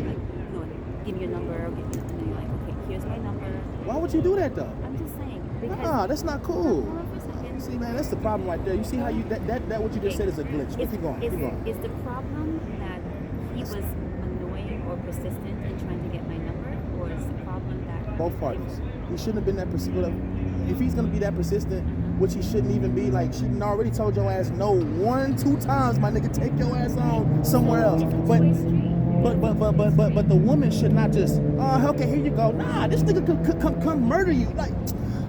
like, give me your number, and then you're like, okay, here's my number. Why would you do that though? I'm just saying. Nah, that's not cool. Hold on for a second. See, man, that's the problem right there. You see how you that what you just said is a glitch. Keep going. Is the problem that he was annoying or persistent in trying to get my number, or is the problem that both parties? He shouldn't have been that persistent. If he's gonna be that persistent, which he shouldn't even be, like she done already told your ass no 1-2 times, my nigga, take your ass on somewhere else. But the woman should not just, oh, okay, here you go. Nah, this nigga could come murder you. Like,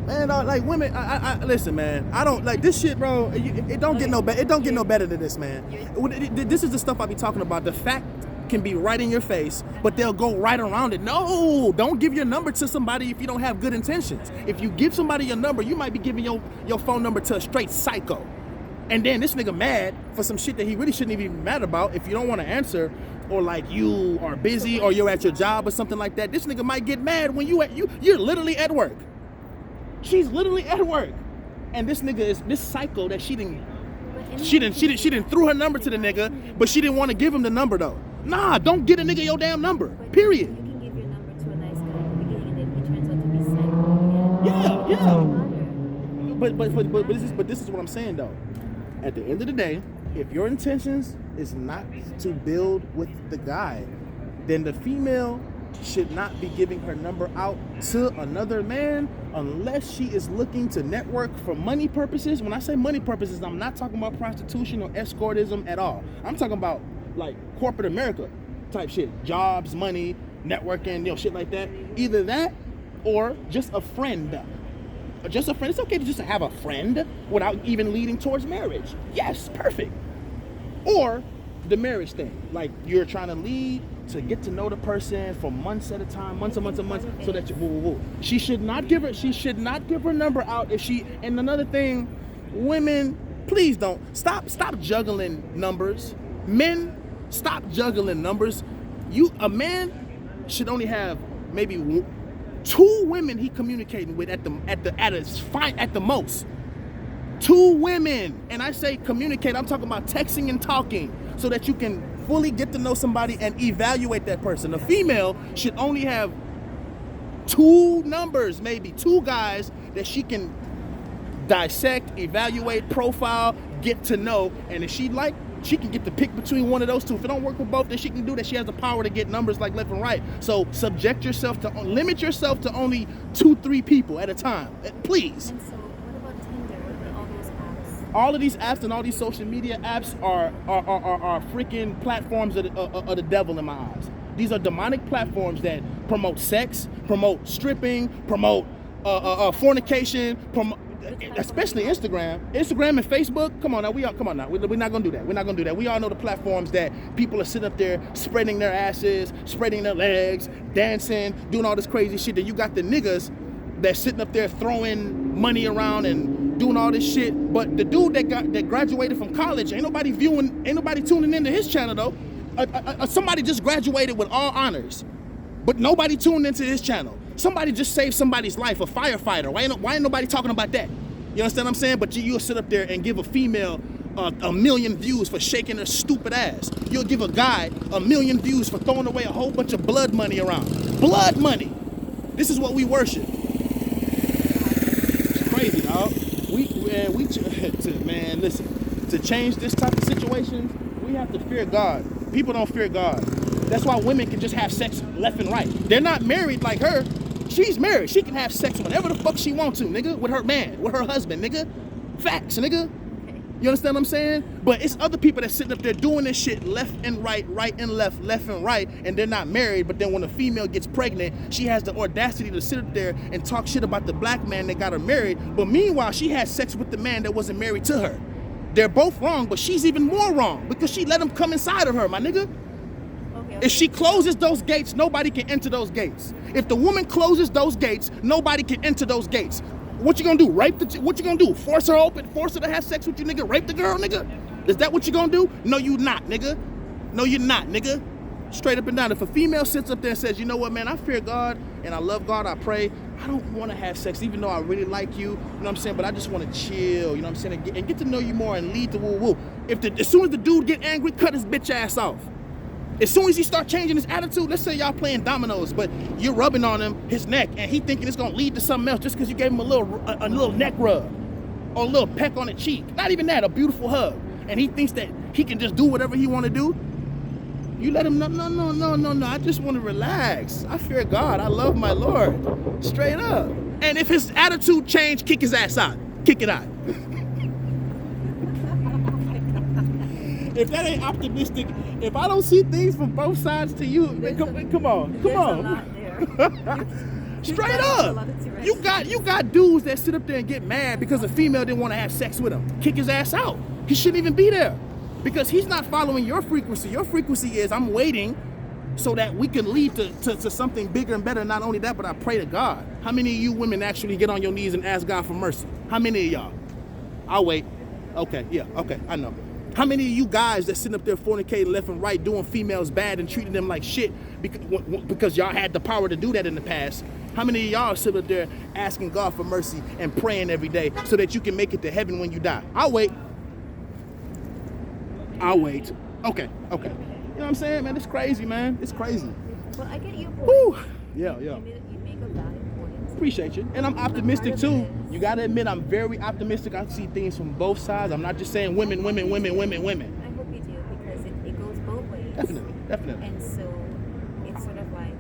man, like women, I listen, man. I don't like this shit, bro. It don't get no better. It don't get no better than this, man. This is the stuff I be talking about. The fact can be right in your face, but they'll go right around it. No, don't give your number to somebody if you don't have good intentions. If you give somebody your number, you might be giving your phone number to a straight psycho. And then this nigga mad for some shit that he really shouldn't even be mad about if you don't want to answer, or like you are busy or you're at your job or something like that. This nigga might get mad when you're literally at work. She's literally at work. And this nigga is this psycho that she didn't threw her number to the nigga, but she didn't want to give him the number though. Nah, don't get a nigga your damn number. Period. You can give your number to a nice guy at the beginning, and then he turns out to be psycho. Yeah. But this is what I'm saying though. At the end of the day, if your intentions is not to build with the guy, then the female should not be giving her number out to another man unless she is looking to network for money purposes. When I say money purposes, I'm not talking about prostitution or escortism at all. I'm talking about like corporate America type shit, jobs, money, networking, shit like that. Either that or just a friend. Just a friend. It's okay to just have a friend without even leading towards marriage. Yes, perfect. Or the marriage thing, like you're trying to lead to get to know the person for months at a time, months, so that you. She should not give her number out if she. And another thing, women, please don't stop juggling numbers. Men, stop juggling numbers. A man should only have maybe 2 women he communicating with at the most. 2 women, and I say communicate. I'm talking about texting and talking, so that you can fully get to know somebody and evaluate that person. A female should only have 2 numbers, maybe 2 guys that she can dissect, evaluate, profile, get to know, and if she can get to pick between one of those 2. If it don't work with both, then she can do that. She has the power to get numbers like left and right. So limit yourself to only 2-3 people at a time, please. And so what about Tinder and all those apps? All of these apps and all these social media apps are freaking platforms of the devil in my eyes. These are demonic platforms that promote sex, promote stripping, promote fornication, especially Instagram and Facebook. Come on now, we're not gonna do that. We're not gonna do that. We all know the platforms that people are sitting up there spreading their asses, spreading their legs, dancing, doing all this crazy shit. Then you got the niggas that's sitting up there throwing money around and doing all this shit. But the dude that graduated from college, ain't nobody tuning into his channel though. Somebody just graduated with all honors, but nobody tuned into his channel. Somebody just saved somebody's life, a firefighter. Why ain't nobody talking about that? You understand what I'm saying? But you'll sit up there and give a female 1 million views for shaking her stupid ass. You'll give a guy 1 million views for throwing away a whole bunch of blood money around. Blood money. This is what we worship. It's crazy, dog. Man, listen. To change this type of situation, we have to fear God. People don't fear God. That's why women can just have sex left and right. They're not married like her. She's married. She can have sex whenever the fuck she wants to, nigga, with her man, with her husband, nigga. Facts, nigga. You understand what I'm saying? But it's other people that's sitting up there doing this shit left and right, right and left and right, and they're not married. But then when a female gets pregnant, she has the audacity to sit up there and talk shit about the black man that got her married. But meanwhile, she had sex with the man that wasn't married to her. They're both wrong, but she's even more wrong because she let him come inside of her, my nigga. If she closes those gates, nobody can enter those gates. If the woman closes those gates, nobody can enter those gates. What you gonna do? What you gonna do? Force her open? Force her to have sex with you, nigga? Rape the girl, nigga? Is that what you gonna do? No, you not, nigga. No, you're not, nigga. Straight up and down. If a female sits up there and says, you know what, man, I fear God and I love God, I pray, I don't want to have sex, even though I really like you know what I'm saying, but I just want to chill, you know what I'm saying, and get to know you more and lead to woo-woo. As soon as the dude get angry, cut his bitch ass off. As soon as he start changing his attitude, let's say y'all playing dominoes, but you're rubbing on him, his neck, and he thinking it's gonna lead to something else just because you gave him a little neck rub or a little peck on the cheek. Not even that, a beautiful hug. And he thinks that he can just do whatever he want to do. You let him, no, I just want to relax. I fear God, I love my Lord. Straight up. And if his attitude change, kick his ass out. Kick it out. If that ain't optimistic, if I don't see things from both sides to you, come on. There's a lot there. Straight up. You got dudes that sit up there and get mad because a female didn't want to have sex with him. Kick his ass out. He shouldn't even be there because he's not following your frequency. Your frequency is I'm waiting so that we can lead to something bigger and better. Not only that, but I pray to God. How many of you women actually get on your knees and ask God for mercy? How many of y'all? I'll wait. Okay, yeah, okay, I know. How many of you guys that sitting up there fornicating left and right, doing females bad and treating them like shit because y'all had the power to do that in the past? How many of y'all sit up there asking God for mercy and praying every day so that you can make it to heaven when you die? I'll wait. Okay. You know what I'm saying, man? It's crazy, man. It's crazy. Well, I get your point. Woo. Yeah. You make a valid point. Appreciate you. And I'm optimistic too. You gotta admit, I'm very optimistic. I see things from both sides. I'm not just saying women. I hope you do because it goes both ways. Definitely. And so it's sort of like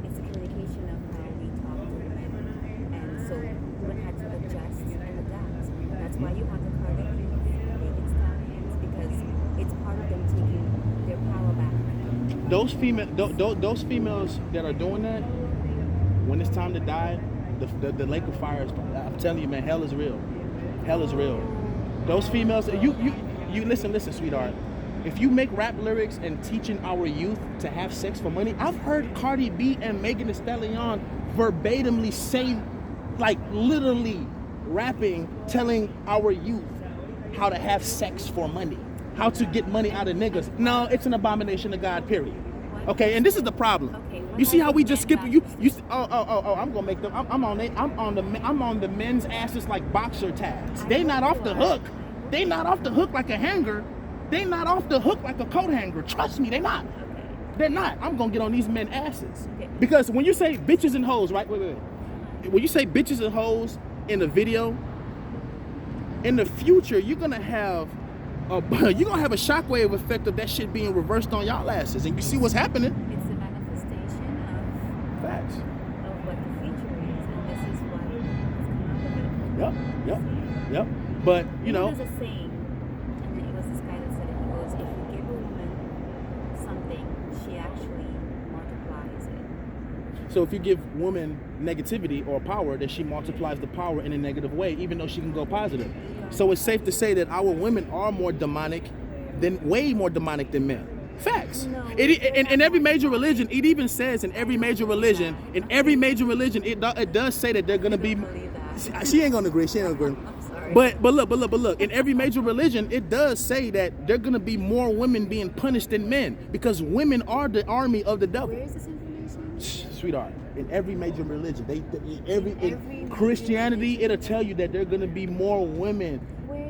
it's a communication of how we talk to women. And so women had to adjust and adapt. That's why you have the Cardigans, David Stallions, because it's part of them taking their power back. Those females that are doing that, when it's time to die, the lake of fire is, I'm telling you, man, hell is real. Hell is real. Those females, you listen, sweetheart. If you make rap lyrics and teaching our youth to have sex for money, I've heard Cardi B and Megan Thee Stallion verbatimly say, like literally rapping, telling our youth how to have sex for money, how to get money out of niggas. No, it's an abomination to God, period. Okay, and this is the problem. You see how we just skip you? I'm gonna make them. I'm on the men's asses like boxer tags. They not off the hook. They not off the hook like a hanger. They not off the hook like a coat hanger. Trust me, they not. They're not. I'm gonna get on these men's asses because when you say bitches and hoes, right? Wait. When you say bitches and hoes in the video, in the future you're gonna have a shockwave effect of that shit being reversed on y'all asses, and you see what's happening. It's a manifestation of facts of what the future is, and this is what has come out of it. Yep. But you know, there's a saying, and it was this guy that said it. He goes, if you give a woman something, she actually multiplies it. so if you give women negativity or power, then she multiplies the power in a negative way, even though she can go positive. So it's safe to say that our women are way more demonic than men. Facts. No, In every major religion, it even says in every major religion, it does say that they're gonna be. Believe that. She ain't gonna agree. She ain't gonna agree. I'm sorry. But look. In every major religion, it does say that there gonna be more women being punished than men because women are the army of the devil. Where is this information? Sweetheart, in every major religion, Every in Christianity, it'll tell you that there are gonna be more women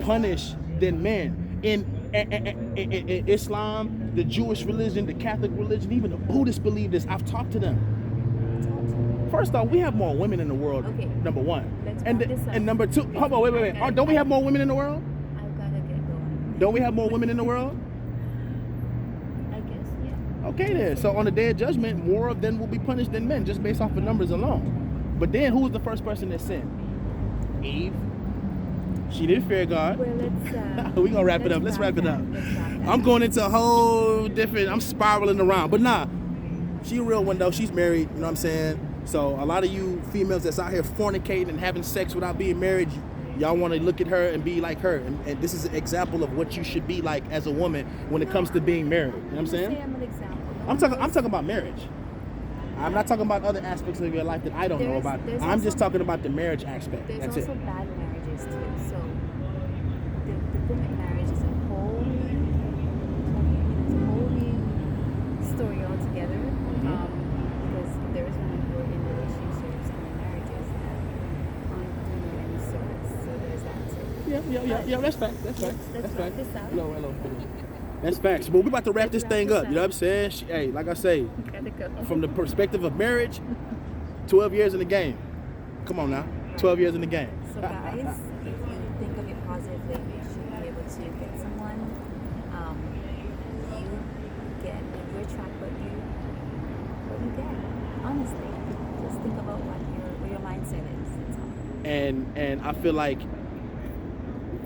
punished than men. In Islam, the Jewish religion, the Catholic religion, even the Buddhists believe this. I've talked to them. First off, we have more women in the world. Okay. Number one, Let's and wrap this up. number two. Hold on, wait. Don't we have more women in the world? I gotta get going. Don't we have more women in the world? I guess, yeah. Okay then. So on the day of judgment, more of them will be punished than men, just based off of numbers alone. But then, who was the first person that sinned? Eve. She didn't fear God. Well, let's. We gonna wrap it up. Let's wrap it up. I'm going into a whole different. I'm spiraling around, but nah, she a real one though. She's married. You know what I'm saying? So a lot of you females that's out here fornicating and having sex without being married, y'all want to look at her and be like her. And this is an example of what you should be like as a woman when it comes to being married. You know what I'm saying? I'm an example. I'm talking about marriage. I'm not talking about other aspects of your life that I don't know about. I'm just talking about the marriage aspect. There's That's also it. bad marriages too. So the thing with marriage is a whole new story altogether. Because there's women who are in relationships and in marriages that aren't doing any service. So there's that too. Yeah. That's fact. Let's wrap this out. Hello. That's facts. But we're about to wrap this thing up. You know what I'm saying? Hey, like I say, Gotta go. from the perspective of marriage, 12 years in the game. Come on now. 12 years in the game. So guys, if you think of it positively, you should be able to get someone. You get what you attract, what you get. Honestly, just think about what your mindset is. That's all. And I feel like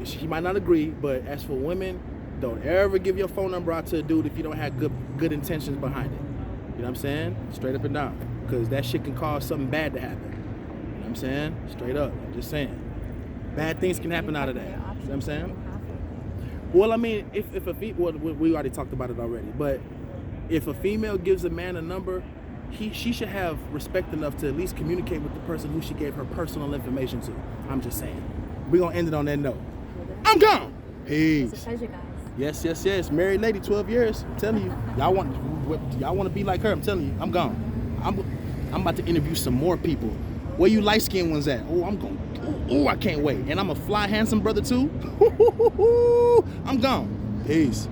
she might not agree, but as for women, don't ever give your phone number out to a dude if you don't have good intentions behind it. You know what I'm saying? Straight up and down. Because that shit can cause something bad to happen. You know what I'm saying? Straight up. I'm just saying. Bad things can happen out of that. You know what I'm saying? Well, I mean, if a female, we already talked about it already, but if a female gives a man a number, she should have respect enough to at least communicate with the person who she gave her personal information to. I'm just saying. We're going to end it on that note. I'm gone. Peace. It's a pleasure, guys. Yes. Married lady, 12 years. I'm telling you. Y'all want to be like her. I'm telling you. I'm gone. I'm about to interview some more people. Where you light-skinned ones at? Oh, I'm going. Oh, I can't wait. And I'm a fly, handsome brother too. I'm gone. Peace.